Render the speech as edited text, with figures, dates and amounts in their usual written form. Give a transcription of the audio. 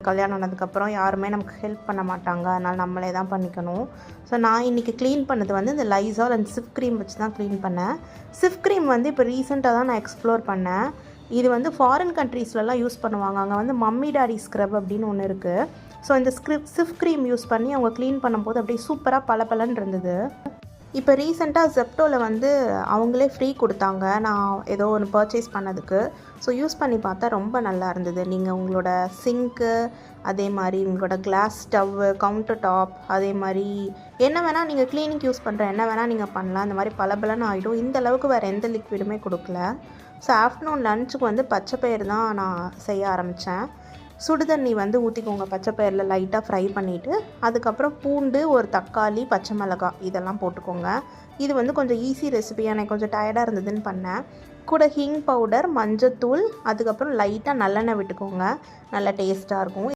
கல்யாணம் ஆனதுக்கப்புறம் யாருமே நமக்கு ஹெல்ப் பண்ண மாட்டாங்க. அதனால் நம்மளே தான் பண்ணிக்கணும். ஸோ நான் இன்றைக்கி க்ளீன் பண்ணது வந்து இந்த லைசால் அண்ட் சிஃப் க்ரீம் வச்சு தான் க்ளீன் பண்ணேன். சிஃப் க்ரீம் வந்து இப்போ ரீசெண்டாக தான் நான் எக்ஸ்ப்ளோர் பண்ணேன். இது வந்து ஃபாரின் கண்ட்ரீஸ்லலாம் யூஸ் பண்ணுவாங்க. அங்கே வந்து மம்மி டாடி ஸ்க்ரப் அப்படின்னு ஒன்று இருக்குது. ஸோ இந்த சிஃப் க்ரீம் யூஸ் பண்ணி அவங்க க்ளீன் பண்ணும்போது அப்படியே சூப்பராக பளபளன்னு இருந்தது. இப்போ ரீசெண்டாக ஜெப்டோவில் வந்து அவங்களே ஃப்ரீ கொடுத்தாங்க நான் ஏதோ ஒன்று பர்ச்சேஸ் பண்ணதுக்கு. ஸோ யூஸ் பண்ணி பார்த்தா ரொம்ப நல்லா இருந்தது. நீங்கள் உங்களோட சிங்க்கு, அதே மாதிரி உங்களோட கிளாஸ் ஸ்டவ்வு, கவுண்டர் டாப், அதே மாதிரி என்ன வேணால் நீங்கள் க்ளீனிங் யூஸ் பண்ணுற என்ன வேணால் நீங்கள் பண்ணலாம். இந்த மாதிரி பளபளன்னு ஆகிடும். இந்த அளவுக்கு வேறு எந்த லிக்விடுமே கொடுக்கல. ஸோ ஆஃப்டர்நூன் லஞ்சுக்கு வந்து பச்சைப்பயிறு தான் நான் செய்ய ஆரம்பித்தேன். சுடு தண்ணி வந்து ஊற்றிக்கோங்க. பச்சைப்பயிரில் லைட்டாக ஃப்ரை பண்ணிவிட்டு அதுக்கப்புறம் பூண்டு, ஒரு தக்காளி, பச்சை மிளகாய் இதெல்லாம் போட்டுக்கோங்க. இது வந்து கொஞ்சம் ஈஸி ரெசிபி. எனக்கு கொஞ்சம் டயர்டாக இருந்ததுன்னு பண்ணேன். கூட ஹிங் பவுடர், மஞ்சத்தூள், அதுக்கப்புறம் லைட்டாக நல்லெண்ணெய் விட்டுக்கோங்க. நல்லா டேஸ்ட்டாக இருக்கும்.